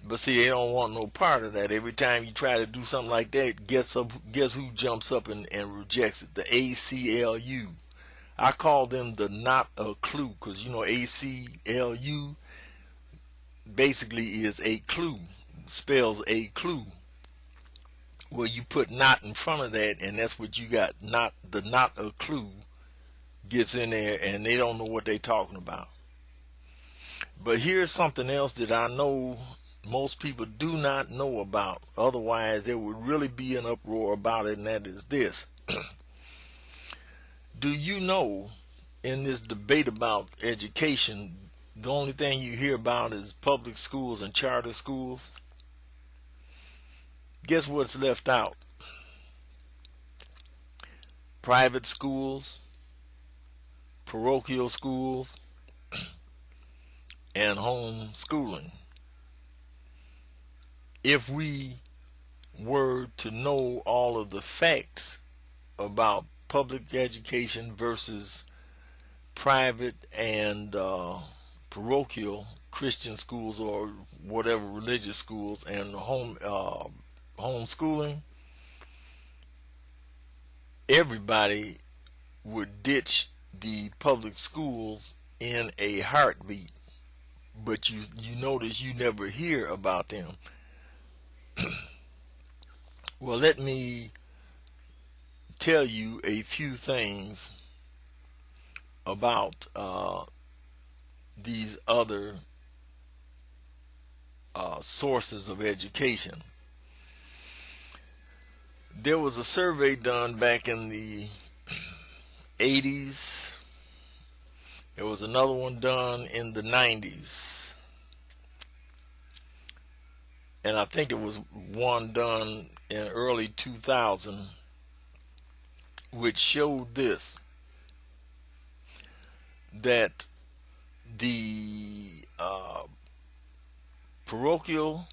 But see, they don't want no part of that. Every time you try to do something like that, guess who jumps up and rejects it? The ACLU. I call them the not a clue, because you know ACLU basically is a clue, spells a clue, where you put not in front of that, and that's what you got. Not a clue gets in there, and they don't know what they're talking about. But here's something else that I know most people do not know about. Otherwise, there would really be an uproar about it, and that is this. Do you know, in this debate about education, the only thing you hear about is public schools and charter schools? Guess what's left out? Private schools, parochial schools, and home schooling. If we were to know all of the facts about public education versus private and parochial Christian schools or whatever religious schools and homeschooling, everybody would ditch the public schools in a heartbeat. But you notice you never hear about them. Well, let me tell you a few things about these other sources of education. There was a survey done back in the 80s. There was another one done in the 90s. And I think there was one done in early 2000, which showed this, that the parochial,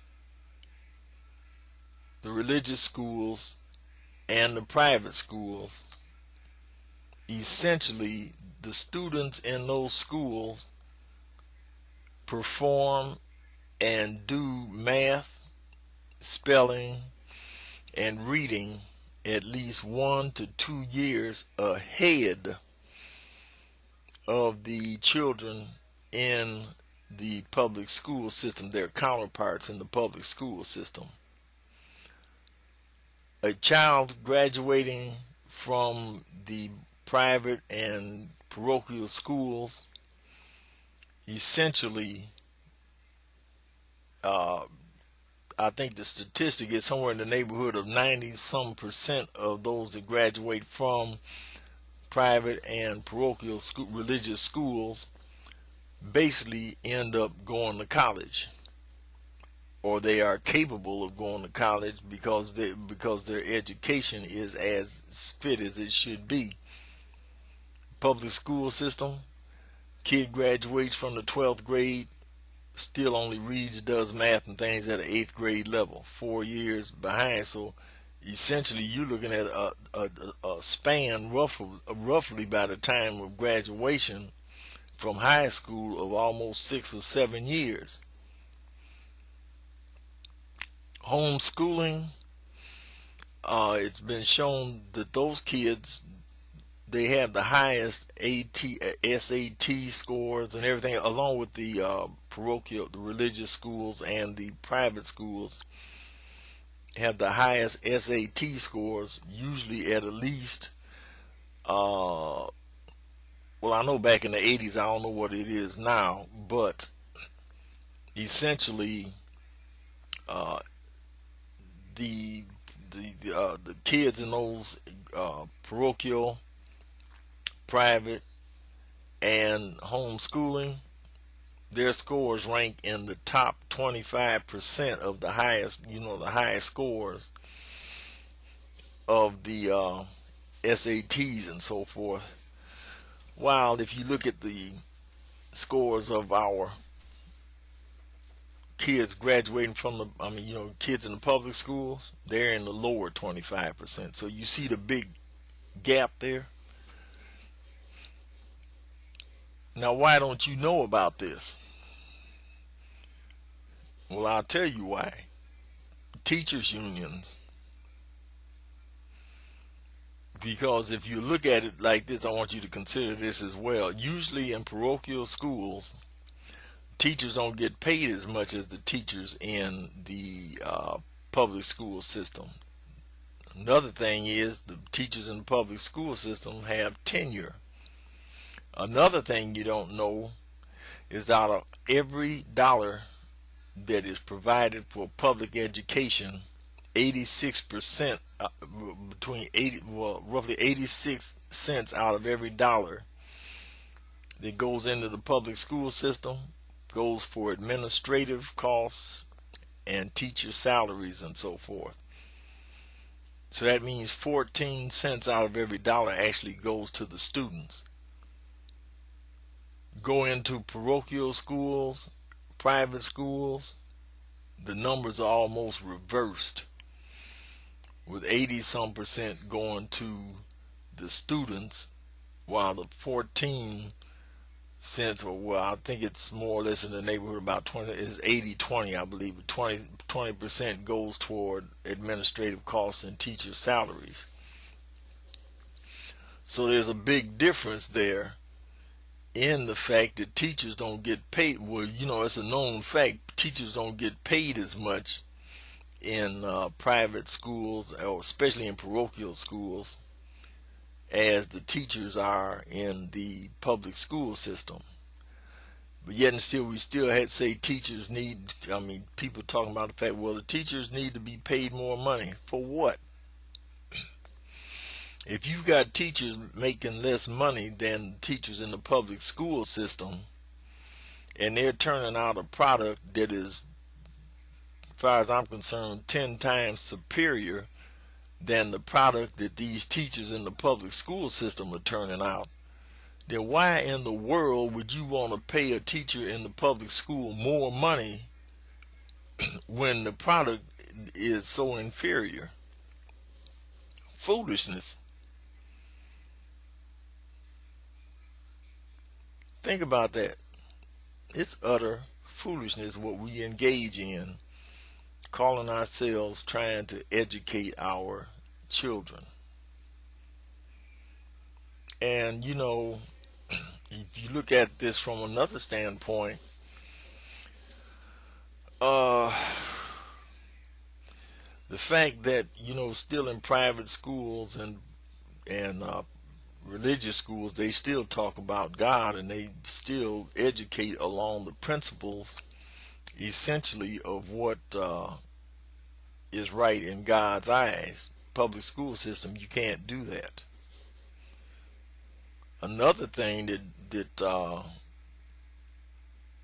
the religious schools, and the private schools, essentially the students in those schools perform and do math, spelling, and reading at least 1 to 2 years ahead of the children in the public school system, their counterparts in the public school system. A child graduating from the private and parochial schools essentially, I think the statistic is somewhere in the neighborhood of 90% of those that graduate from private and parochial religious schools basically end up going to college, or they are capable of going to college because their education is as fit as it should be. Public school system, kid graduates from the 12th grade, still only reads, does math and things at an 8th grade level, 4 years behind. So essentially you're looking at a span roughly by the time of graduation from high school of almost 6 or 7 years. Homeschooling, it's been shown that those kids, they have the highest SAT scores and everything, along with the parochial, the religious schools and the private schools have the highest SAT scores, usually at least, well, I know back in the 80s, I don't know what it is now, but essentially the kids in those parochial, private, and homeschooling, their scores rank in the top 25% of the highest, the highest scores of the SATs and so forth. While if you look at the scores of our kids graduating from the, kids in the public schools, they're in the lower 25%. So you see the big gap there. Now, why don't you know about this? Well, I'll tell you why. Teachers unions. Because if you look at it like this, I want you to consider this as well. Usually in parochial schools, teachers don't get paid as much as the teachers in the public school system. Another thing is the teachers in the public school system have tenure. Another thing you don't know is out of every dollar that is provided for public education, 86%, between 80, well, roughly 86 cents out of every dollar that goes into the public school system goes for administrative costs and teacher salaries and so forth. So that means 14 cents out of every dollar actually goes to the students. Go into parochial schools, private schools, the numbers are almost reversed, with 80 some percent going to the students, while the 14 cents, or well, I think it's more or less in the neighborhood about 20, is 80-20, I believe. 20% goes toward administrative costs and teacher salaries. So there's a big difference there in the fact that teachers don't get paid. Well, it's a known fact. Teachers don't get paid as much in private schools, or especially in parochial schools, as the teachers are in the public school system. But yet and still, we still had to say teachers need, people talking about the fact, well, the teachers need to be paid more money. For what? If you've got teachers making less money than teachers in the public school system, and they're turning out a product that is, as far as I'm concerned, 10 times superior than the product that these teachers in the public school system are turning out, then why in the world would you want to pay a teacher in the public school more money when the product is so inferior? Foolishness. Think about that. It's utter foolishness what we engage in, calling ourselves trying to educate our children. And if you look at this from another standpoint, the fact that still in private schools and religious schools, they still talk about God, and they still educate along the principles essentially of what is right in God's eyes. Public school system, you can't do that. Another thing that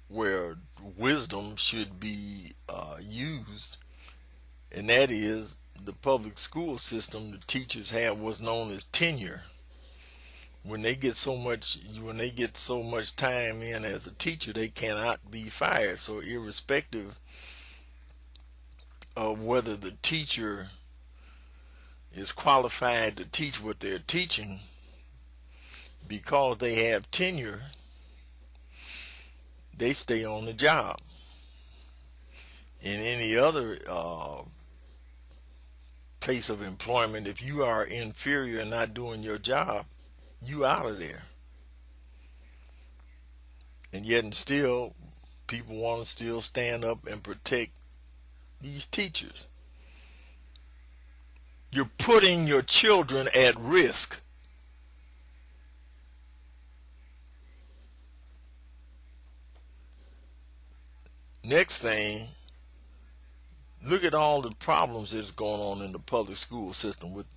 where wisdom should be used, and that is the public school system. The teachers have what's known as tenure. When they get so much time in as a teacher, they cannot be fired. So irrespective of whether the teacher is qualified to teach what they're teaching, because they have tenure, they stay on the job. In any other place of employment, if you are inferior and not doing your job, you out of there. And yet and still, people want to still stand up and protect these teachers. You're putting your children at risk. Next thing, look at all the problems that's going on in the public school system with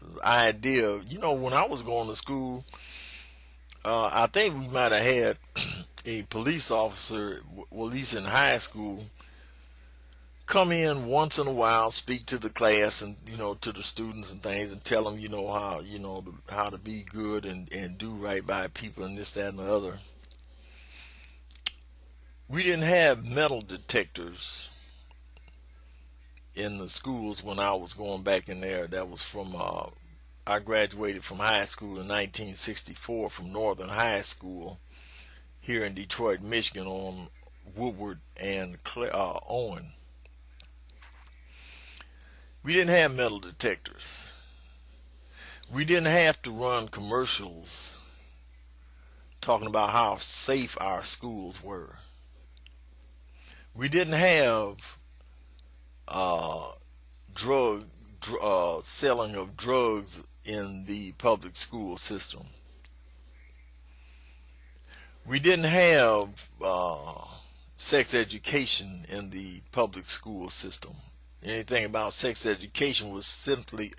the idea of, when I was going to school, I think we might have had a police officer, well, at least in high school, come in once in a while, speak to the class and to the students and things, and tell them how to be good and do right by people and this, that, and the other. We didn't have metal detectors in the schools when I was going back in there. That was from I graduated from high school in 1964 from Northern High School here in Detroit, Michigan, on Woodward and Owen. We didn't have metal detectors. We didn't have to run commercials talking about how safe our schools were. We didn't have drug selling of drugs in the public school system. We didn't have sex education in the public school system. Anything about sex education was strictly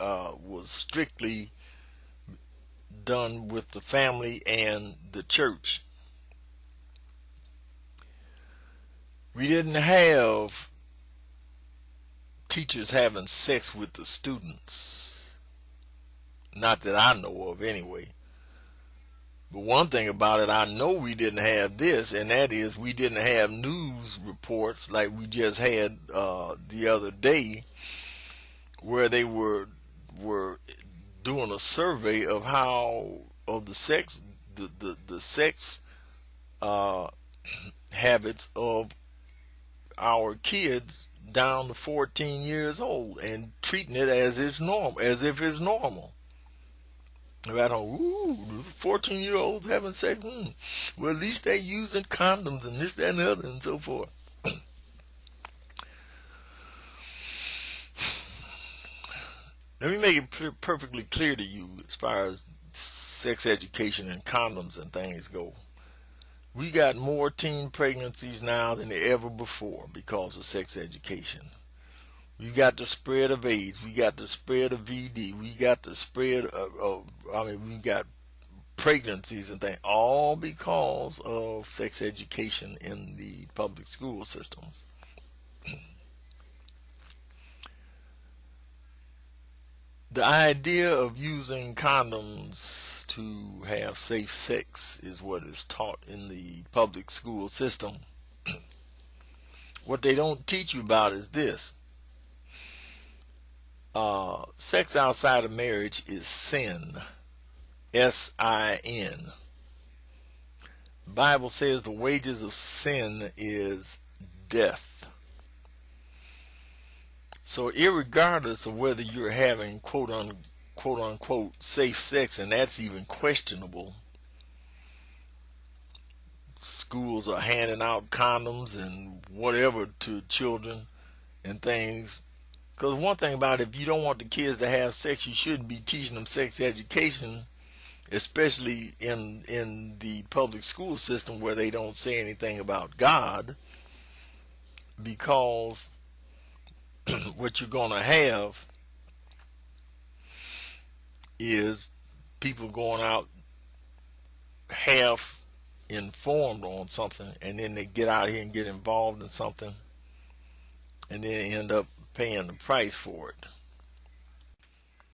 done with the family and the church. We didn't have teachers having sex with the students. Not that I know of, anyway. But one thing about it, I know we didn't have this, and that is we didn't have news reports like we just had the other day, where they were doing a survey of the sex habits of our kids down to 14 years old, and treating it as if it's normal. Right on, ooh, 14-year-olds having sex. Well, at least they're using condoms and this, that, and the other, and so forth. Let me make it perfectly clear to you as far as sex education and condoms and things go. We got more teen pregnancies now than ever before because of sex education. We got the spread of AIDS. We got the spread of VD. We got the spread we got pregnancies and things, all because of sex education in the public school systems. The idea of using condoms to have safe sex is what is taught in the public school system. What they don't teach you about is this. Sex outside of marriage is sin. S-I-N. The Bible says the wages of sin is death. So irregardless of whether you're having quote unquote safe sex, and that's even questionable, schools are handing out condoms and whatever to children and things. Because one thing about it, if you don't want the kids to have sex, you shouldn't be teaching them sex education, especially in the public school system where they don't say anything about God, because what you're going to have is people going out half informed on something, and then they get out here and get involved in something, and then end up paying the price for it.